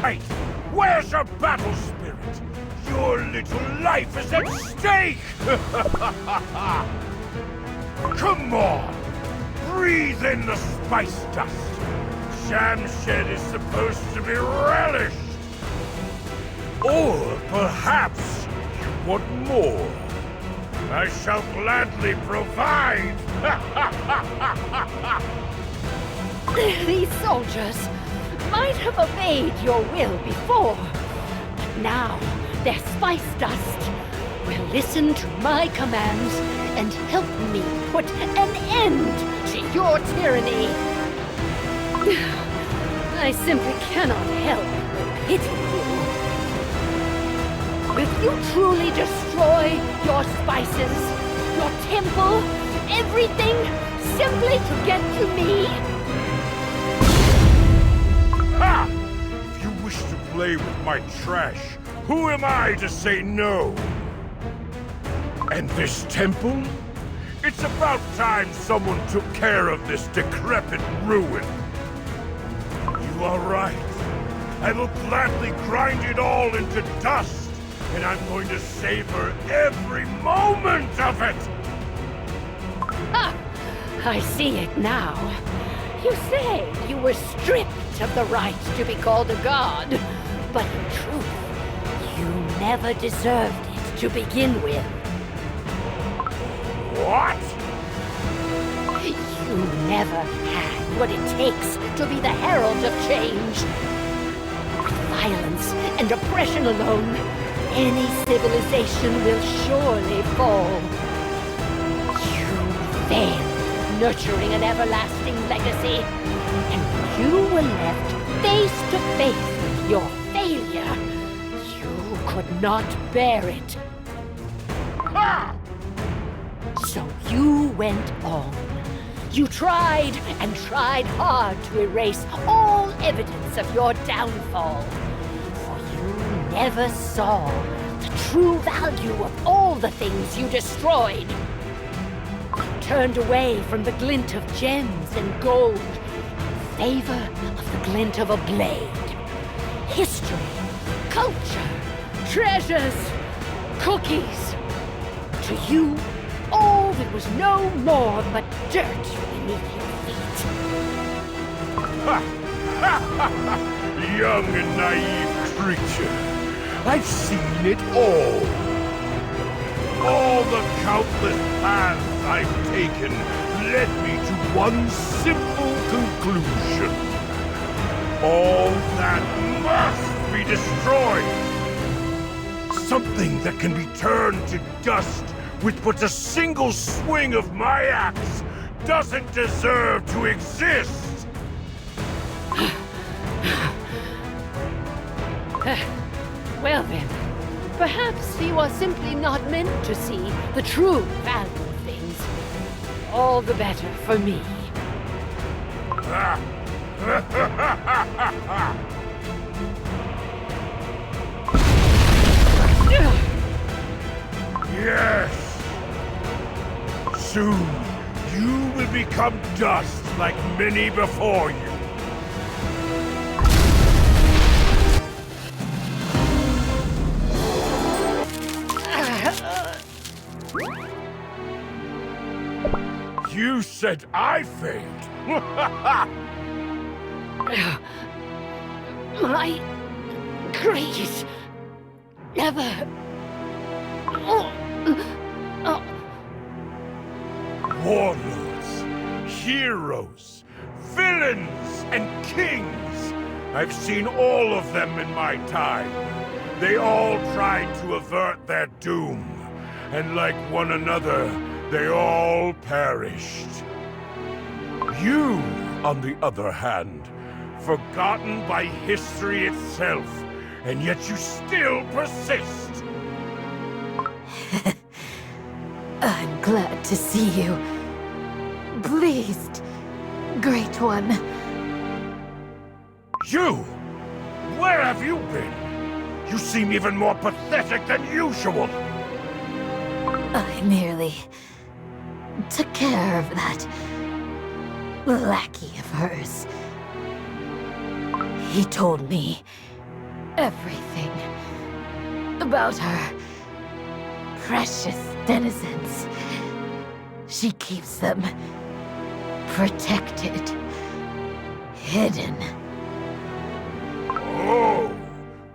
fight? Where's your battle spirit? Your little life is at stake! Come on! Breathe in the spice dust! Shamshed is supposed to be relished! Or perhaps you want more? I shall gladly provide! These soldiers might have obeyed your will before, but now their spice dust will listen to my commands and help me put an end to your tyranny. I simply cannot help but pity you. Will you truly destroy your spices, your temple, everything, simply to get to me? Ha! If you wish to play with my trash, who am I to say no? And this temple? It's about time someone took care of this decrepit ruin. You are right. I will gladly grind it all into dust, and I'm going to savor every moment of it! Ah, I see it now. You say you were stripped of the right to be called a god, but in truth, you never deserved it to begin with. What? You never had what it takes to be the herald of change. With violence and oppression alone, any civilization will surely fall. You failed nurturing an everlasting legacy, and when you were left face to face with your failure, you could not bear it. Ha! So you went on. You tried and tried hard to erase all evidence of your downfall. For you never saw the true value of all the things you destroyed. You turned away from the glint of gems and gold in favor of the glint of a blade. History, culture, treasures, cookies. To you, all that was no more but dirt beneath your feet. Ha! Ha! Ha! Ha! Young and naive creature, I've seen it all. All the countless paths I've taken led me to one simple conclusion. All that must be destroyed. Something that can be turned to dust with but a single swing of my axe doesn't deserve to exist! Well then, perhaps you are simply not meant to see the true value of things. All the better for me. Yes! Soon, you will become dust like many before you. You said I failed! My greed never... Warlords, heroes, villains, and kings. I've seen all of them in my time. They all tried to avert their doom, and like one another, they all perished. You, on the other hand, forgotten by history itself, and yet you still persist. I'm glad to see you. Pleased, Great One. You! Where have you been? You seem even more pathetic than usual! I merely took care of that lackey of hers. He told me everything about her precious denizens. She keeps them protected, hidden. Oh,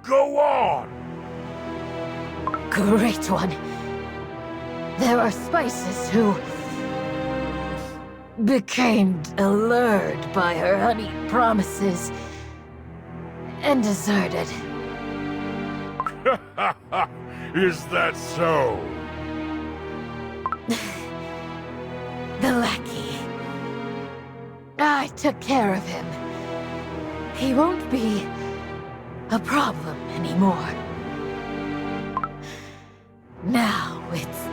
go on! Great One, there are spices who became allured by her honeyed promises and deserted. Is that so? The lackey. I took care of him. He won't be a problem anymore. Now it's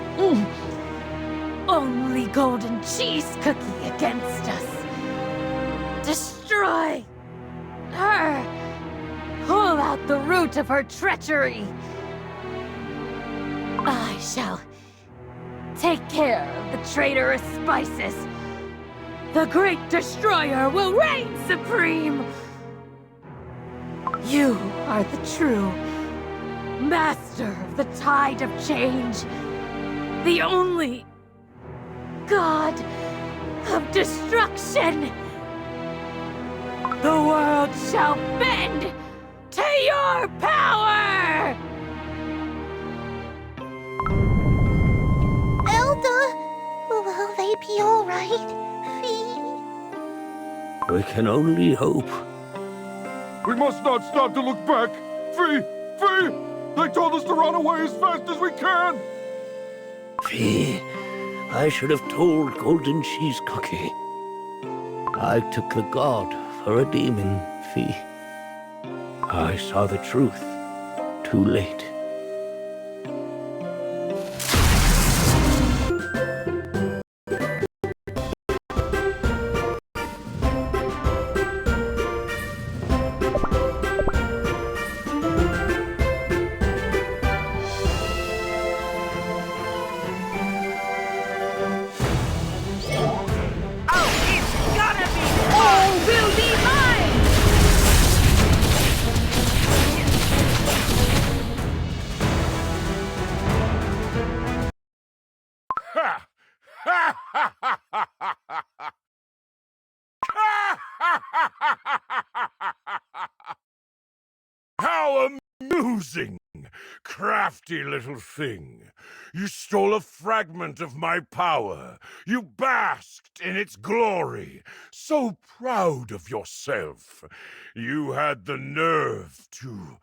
only golden cheese cookie against us. Destroy her. Pull out the root of her treachery. I shall take care of the traitorous spices. The great destroyer will reign supreme. You are the true master of the tide of change. The only god of destruction. The world shall bend to your power! Elder, will they be all right, Fee? We can only hope. We must not stop to look back! Fee! Fee! They told us to run away as fast as we can! Fee, I should have told Golden Cheese Cookie. I took the god for a demon, Fee. I saw the truth too late. How amusing! Crafty little thing. You stole a fragment of my power. You basked in its glory. So proud of yourself. You had the nerve to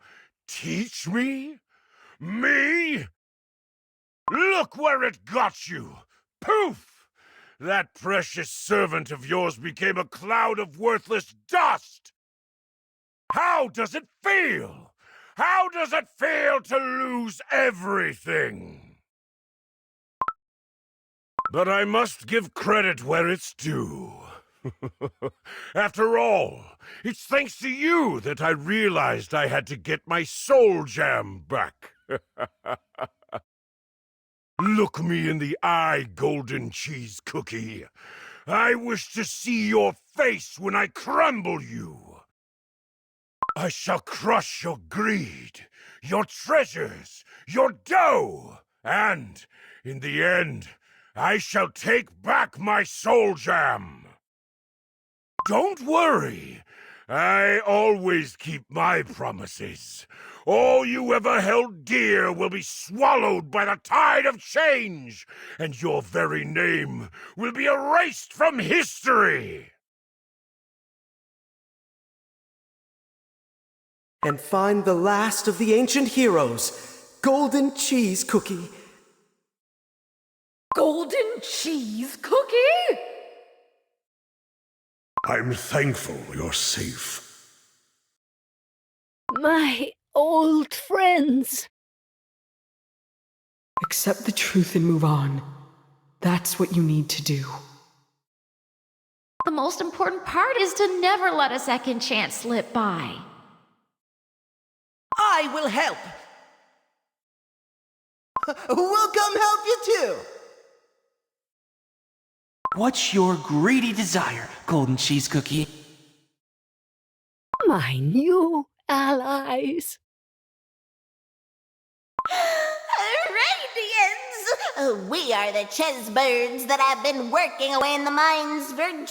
teach me? Me? Look where it got you! Poof! That precious servant of yours became a cloud of worthless dust! How does it feel? How does it feel to lose everything? But I must give credit where it's due. After all, it's thanks to you that I realized I had to get my soul gem back. Look me in the eye, Golden Cheese Cookie. I wish to see your face when I crumble you. I shall crush your greed, your treasures, your dough, and, in the end, I shall take back my soul gem. Don't worry. I always keep my promises. All you ever held dear will be swallowed by the tide of change, and your very name will be erased from history. And find the last of the ancient heroes, Golden Cheese Cookie. Golden cheese cookie? I'm thankful you're safe. My old friends. Accept the truth and move on. That's what you need to do. The most important part is to never let a second chance slip by. I will help. We'll come help you too. What's your greedy desire, Golden Cheese Cookie? My new allies. We are the chess birds that have been working away in the mines for generations!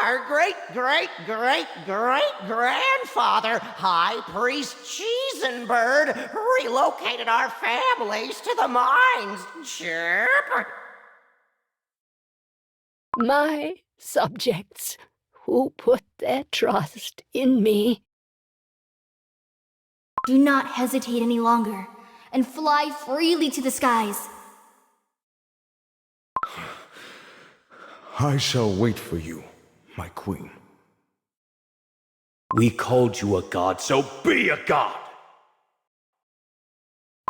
Our great-great-great-great-grandfather, High Priest Cheesenbird, relocated our families to the mines. Chirp! My subjects, who put their trust in me. Do not hesitate any longer, and fly freely to the skies. I shall wait for you, my queen. We called you a god, so be a god!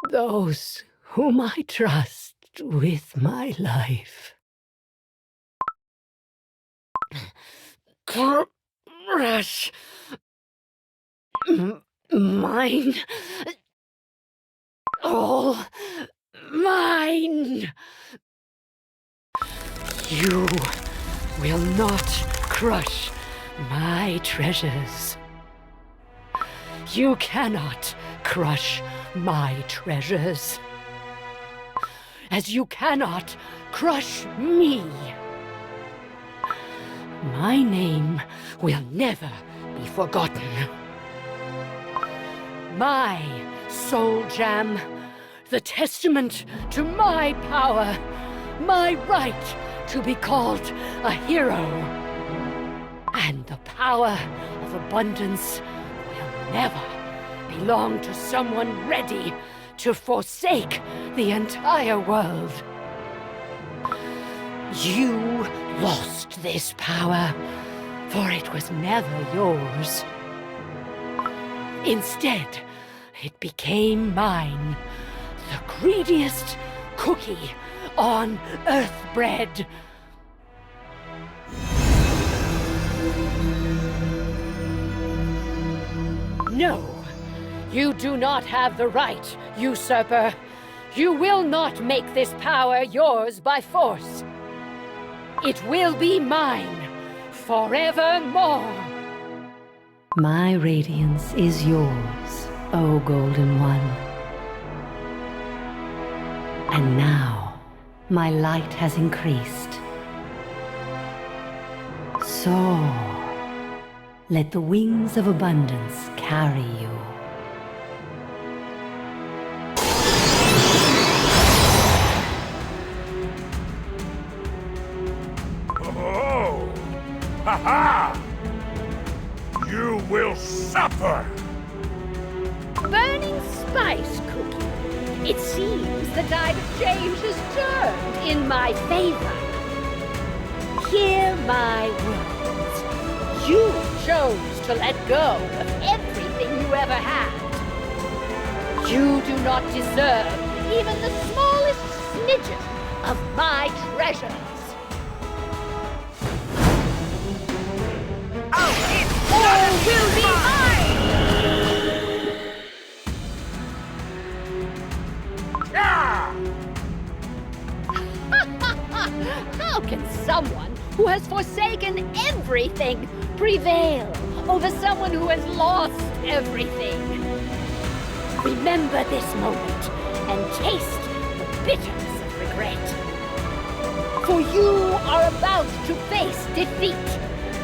Those whom I trust with my life. Crush. Mine. All mine. You will not crush my treasures. You cannot crush my treasures. As you cannot crush me. My name will never be forgotten. My soul gem, the testament to my power, my right to be called a hero. And the power of abundance will never belong to someone ready to forsake the entire world. You lost this power, for it was never yours. Instead, it became mine, the greediest cookie on Earthbread. No, you do not have the right, usurper. You will not make this power yours by force. It will be mine, forevermore. My radiance is yours, O Golden One. And now, my light has increased. Soar. Let the wings of abundance carry you. Oh! Ha-ha! You will suffer! Burning spice cookie. It seems the tide of change has turned in my favor. Hear my words. You chose to let go of everything you ever had. You do not deserve even the smallest smidgen of my treasures. Oh, it's All will be mine! How can someone who has forsaken everything prevail over someone who has lost everything? Remember this moment and taste the bitterness of regret. For you are about to face defeat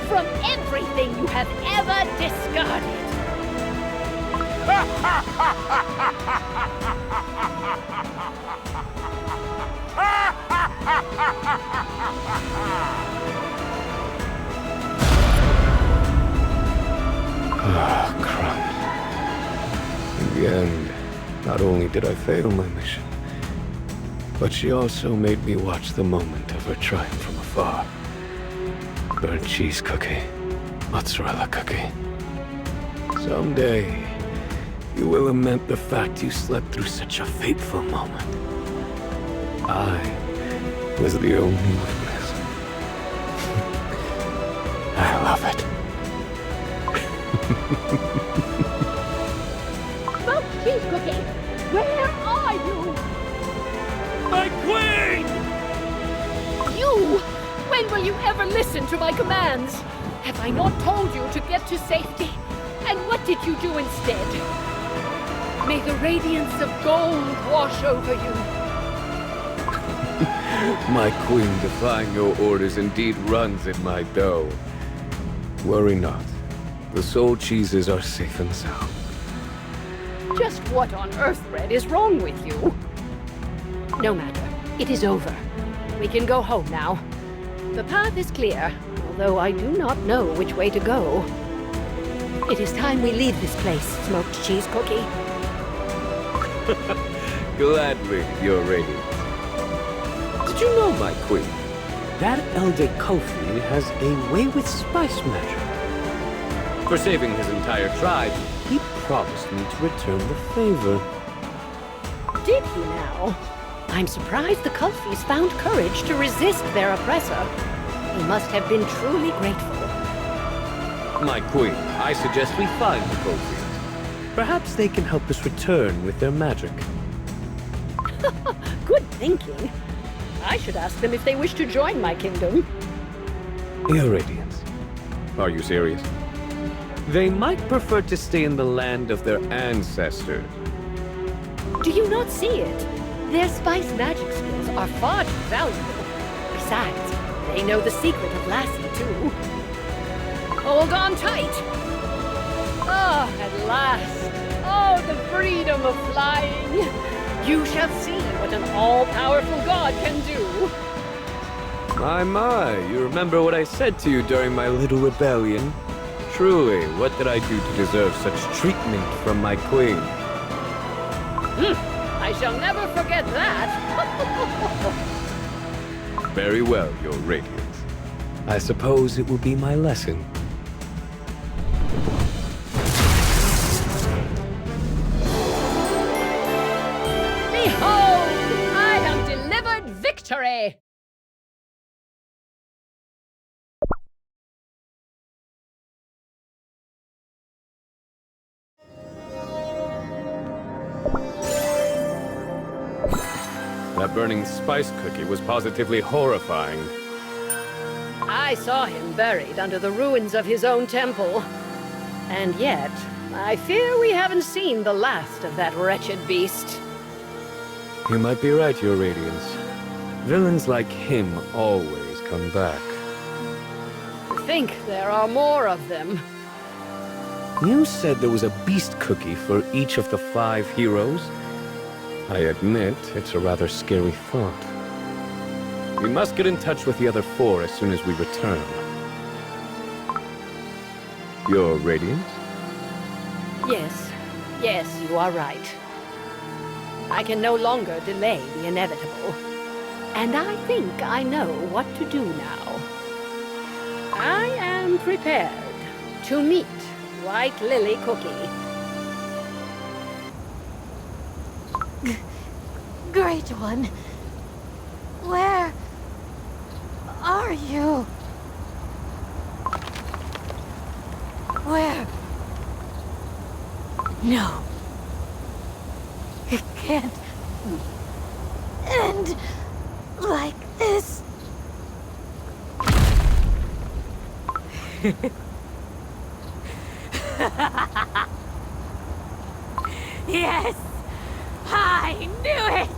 from everything you have ever discarded. Ah, Crumb. In the end, not only did I fail my mission, but she also made me watch the moment of her triumph from afar. Burnt cheese cookie, mozzarella cookie. Someday, you will lament the fact you slept through such a fateful moment. I was the only witness. I love it. Smoked cheese cookie, where are you? My queen! You! When will you ever listen to my commands? Have I not told you to get to safety? And what did you do instead? May the radiance of gold wash over you. My queen defying your orders indeed runs in my dough. Worry not. The soul cheeses are safe and sound. Just what on earth, Red, is wrong with you? No matter. It is over. We can go home now. The path is clear, although I do not know which way to go. It is time we leave this place, smoked cheese cookie. Gladly, your radiance. Did you know, my queen, that Elder Kofi has a way with spice magic? For saving his entire tribe, he promised me to return the favor. Did he now? I'm surprised the Kulfis found courage to resist their oppressor. He must have been truly grateful. My queen, I suggest we find the Kulfis. Perhaps they can help us return with their magic. Good thinking. I should ask them if they wish to join my kingdom. Your Radiance. Are you serious? They might prefer to stay in the land of their ancestors. Do you not see it? Their spice magic skills are far too valuable. Besides, they know the secret of Lassie, too. Hold on tight! Ah, at last! Oh, the freedom of flying! You shall see what an all-powerful god can do! My, you remember what I said to you during my little rebellion? Truly, what did I do to deserve such treatment from my queen? I shall never forget that! Very well, your Radiance. I suppose it will be my lesson. Behold! I have delivered victory! That burning spice cookie was positively horrifying. I saw him buried under the ruins of his own temple. And yet, I fear we haven't seen the last of that wretched beast. You might be right, your Radiance. Villains like him always come back. To think there are more of them. You said there was a beast cookie for each of the 5 heroes? I admit, it's a rather scary thought. We must get in touch with the other 4 as soon as we return. Your Radiance? Yes, you are right. I can no longer delay the inevitable. And I think I know what to do now. I am prepared to meet White Lily Cookie. Great One, where are you? Where? No. It can't end like this. Yes! I knew it!